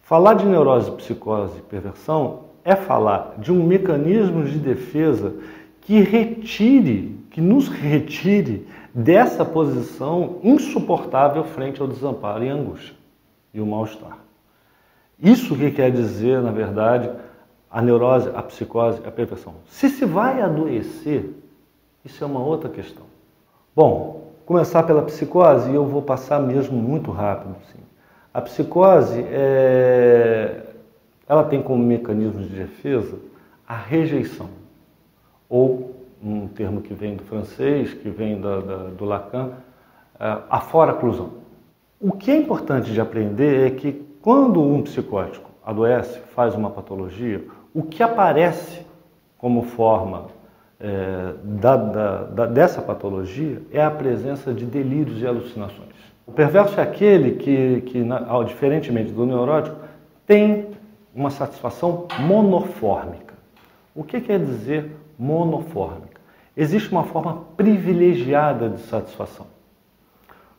Falar de neurose, psicose e perversão é falar de um mecanismo de defesa que nos retire dessa posição insuportável frente ao desamparo e angústia e o mal-estar. Isso que quer dizer, na verdade, a neurose, a psicose e a perversão. Se vai adoecer, isso é uma outra questão. Bom, começar pela psicose, e eu vou passar mesmo muito rápido. Assim. A psicose, ela tem como mecanismo de defesa a rejeição, ou um termo que vem do francês, que vem do Lacan, a fora-clusão. O que é importante de aprender é que quando um psicótico adoece, faz uma patologia, o que aparece como forma dessa patologia é a presença de delírios e alucinações. O perverso é aquele que diferentemente do neurótico, tem uma satisfação monofórmica. O que quer dizer monofórmica? Existe uma forma privilegiada de satisfação.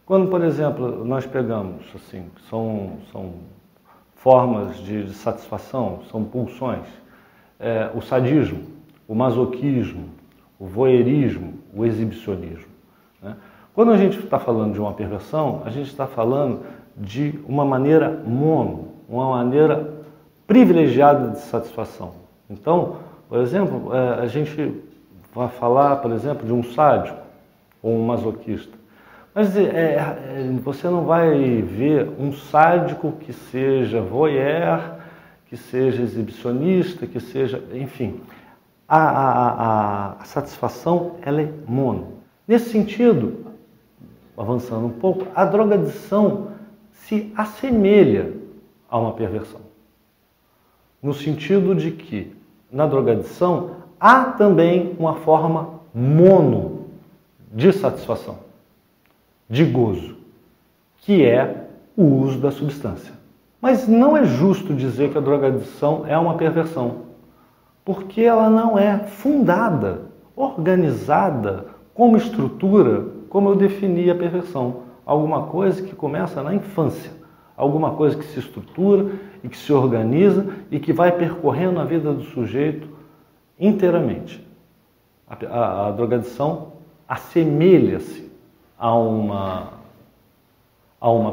Quando, por exemplo, nós pegamos, assim, são formas de satisfação, são pulsões, o sadismo, o masoquismo, o voyeurismo, o exibicionismo. Né? Quando a gente está falando de uma perversão, a gente está falando de uma maneira uma maneira privilegiada de satisfação. Então, por exemplo, a gente vai falar, por exemplo, de um sádico ou um masoquista. Mas você não vai ver um sádico que seja voyeur, que seja exibicionista, que seja, enfim. A satisfação, ela é mono. Nesse sentido, avançando um pouco, a drogadição se assemelha a uma perversão. No sentido de que, na drogadição, há também uma forma mono de satisfação, de gozo, que é o uso da substância. Mas não é justo dizer que a drogadição é uma perversão, porque ela não é fundada, organizada como estrutura, como eu defini a perversão. Alguma coisa que começa na infância, alguma coisa que se estrutura e que se organiza e que vai percorrendo a vida do sujeito inteiramente. A drogadição assemelha-se a uma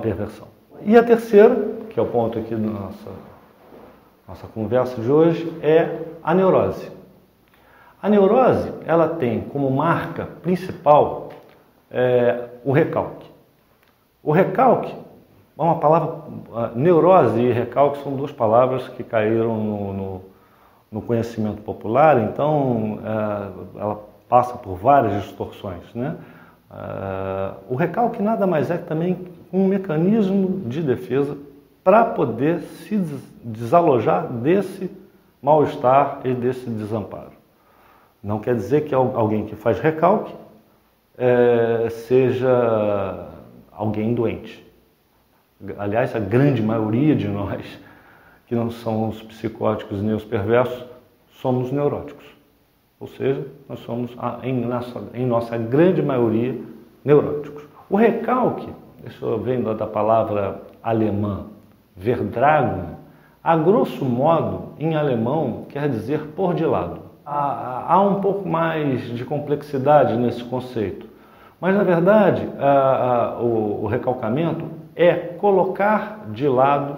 perversão. E a terceira, que é o ponto aqui da nossa conversa de hoje, é a neurose. A neurose, ela tem como marca principal o recalque. O recalque é uma palavra, neurose e recalque são duas palavras que caíram no conhecimento popular, então ela passa por várias distorções, né? O recalque nada mais é que também um mecanismo de defesa para poder se desalojar desse mal-estar e desse desamparo. Não quer dizer que alguém que faz recalque seja alguém doente. Aliás, a grande maioria de nós, que não somos psicóticos nem os perversos, somos neuróticos. Ou seja, nós somos, em nossa grande maioria, neuróticos. O recalque, isso vem da palavra alemã, Verdragung, a grosso modo, em alemão, quer dizer pôr de lado. Há um pouco mais de complexidade nesse conceito. Mas, na verdade, o recalcamento é colocar de lado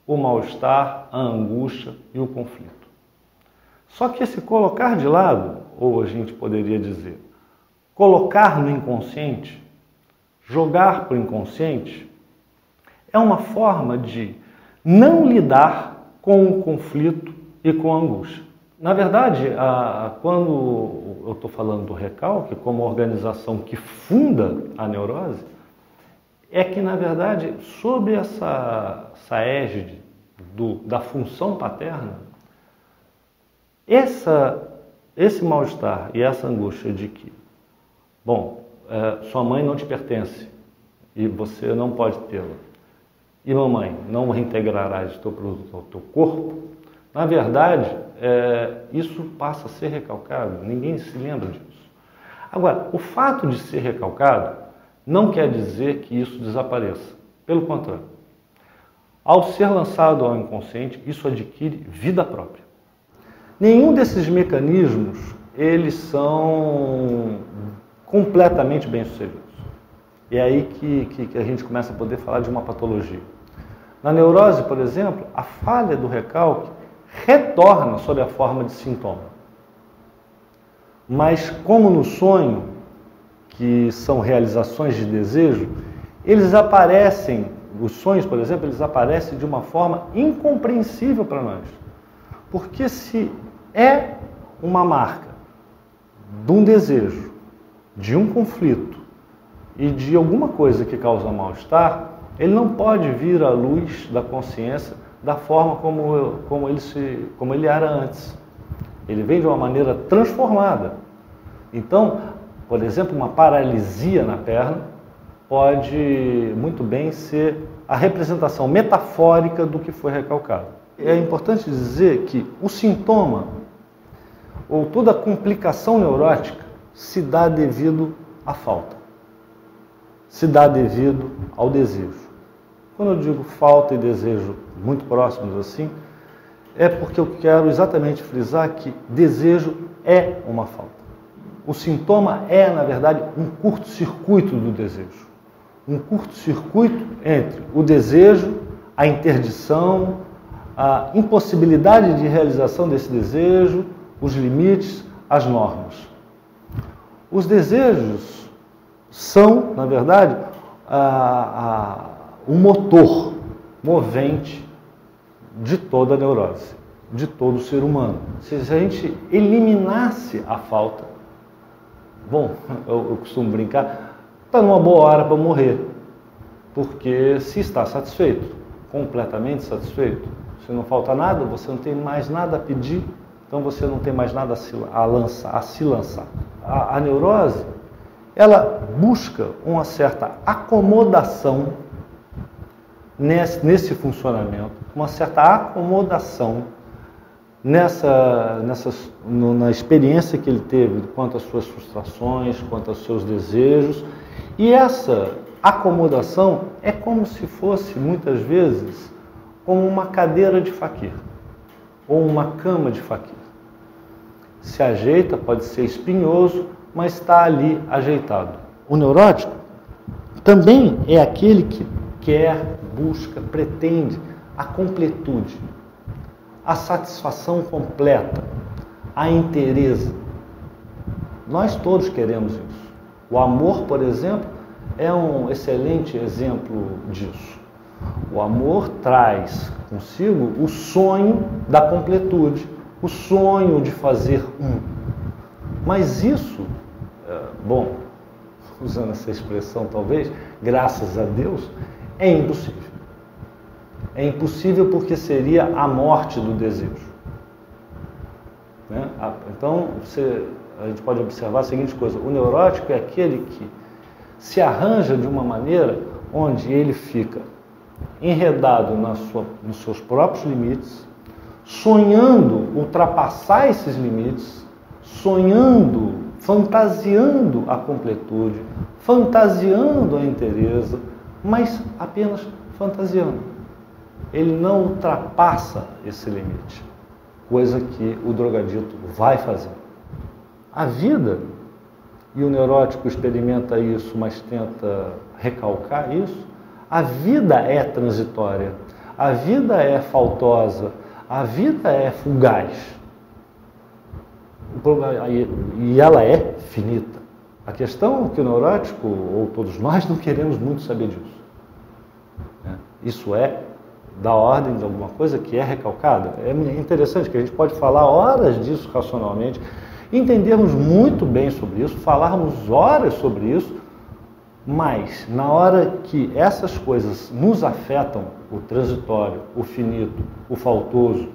o mal-estar, a angústia e o conflito. Só que esse colocar de lado, ou a gente poderia dizer, colocar no inconsciente, jogar para o inconsciente, é uma forma de não lidar com o conflito e com a angústia. Na verdade, quando eu estou falando do recalque como organização que funda a neurose, é que, na verdade, sob essa égide da função paterna, esse mal-estar e essa angústia de que, bom, sua mãe não te pertence e você não pode tê-la, e mamãe, não reintegrarás o teu produto ao teu corpo, na verdade, isso passa a ser recalcado, ninguém se lembra disso. Agora, o fato de ser recalcado não quer dizer que isso desapareça, pelo contrário. Ao ser lançado ao inconsciente, isso adquire vida própria. Nenhum desses mecanismos, eles são completamente bem-sucedidos. E é aí que a gente começa a poder falar de uma patologia. Na neurose, por exemplo, a falha do recalque retorna sob a forma de sintoma. Mas como no sonho, que são realizações de desejo, eles aparecem, os sonhos, por exemplo, eles aparecem de uma forma incompreensível para nós. Porque se é uma marca de um desejo, de um conflito e de alguma coisa que causa mal-estar, ele não pode vir à luz da consciência da forma como ele era antes. Ele vem de uma maneira transformada. Então, por exemplo, uma paralisia na perna pode muito bem ser a representação metafórica do que foi recalcado. É importante dizer que o sintoma ou toda complicação neurótica se dá devido à falta, se dá devido ao desejo. Quando eu digo falta e desejo muito próximos assim, é porque eu quero exatamente frisar que desejo é uma falta. O sintoma é, na verdade, um curto-circuito do desejo. Um curto-circuito entre o desejo, a interdição, a impossibilidade de realização desse desejo, os limites, as normas. Os desejos são, na verdade, o motor movente de toda a neurose, de todo ser humano. Se a gente eliminasse a falta, bom, eu costumo brincar, está numa boa hora para morrer, porque se está satisfeito, completamente satisfeito, se não falta nada, você não tem mais nada a pedir, então você não tem mais nada a se lançar. A neurose, ela busca uma certa acomodação nesse funcionamento, uma certa acomodação na experiência que ele teve quanto às suas frustrações, quanto aos seus desejos. E essa acomodação é como se fosse, muitas vezes, como uma cadeira de faquir ou uma cama de faquir. Se ajeita, pode ser espinhoso, mas está ali ajeitado. O neurótico também é aquele que quer, busca, pretende a completude, a satisfação completa, a inteireza. Nós todos queremos isso. O amor, por exemplo, é um excelente exemplo disso. O amor traz consigo o sonho da completude, o sonho de fazer um. Mas isso, bom, usando essa expressão talvez, graças a Deus, é impossível. É impossível porque seria a morte do desejo. Né? Então, a gente pode observar a seguinte coisa: o neurótico é aquele que se arranja de uma maneira onde ele fica enredado nos seus próprios limites, sonhando ultrapassar esses limites, sonhando, fantasiando a completude, fantasiando a inteireza, mas apenas fantasiando. Ele não ultrapassa esse limite, coisa que o drogadito vai fazer. A vida, e o neurótico experimenta isso, mas tenta recalcar isso, a vida é transitória, a vida é faltosa, a vida é fugaz. E ela é finita. A questão é que o neurótico, ou todos nós, não queremos muito saber disso. Isso é da ordem de alguma coisa que é recalcada. É interessante que a gente pode falar horas disso racionalmente, entendermos muito bem sobre isso, falarmos horas sobre isso, mas na hora que essas coisas nos afetam, o transitório, o finito, o faltoso,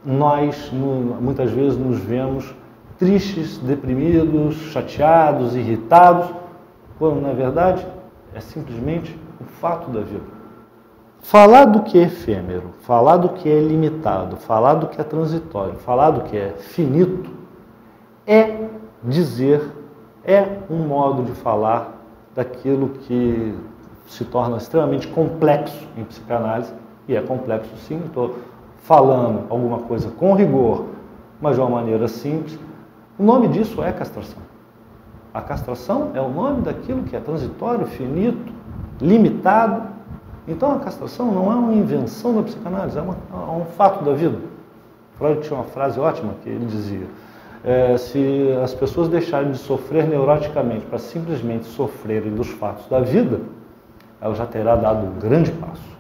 nós muitas vezes nos vemos tristes, deprimidos, chateados, irritados, quando na verdade é simplesmente um fato da vida. Falar do que é efêmero, falar do que é limitado, falar do que é transitório, falar do que é finito, é dizer, é um modo de falar daquilo que se torna extremamente complexo em psicanálise, e é complexo sim, estou falando alguma coisa com rigor, mas de uma maneira simples. O nome disso é castração. A castração é o nome daquilo que é transitório, finito, limitado. Então a castração não é uma invenção da psicanálise, é um fato da vida. Freud tinha uma frase ótima que ele dizia: se as pessoas deixarem de sofrer neuroticamente para simplesmente sofrerem dos fatos da vida, ela já terá dado um grande passo.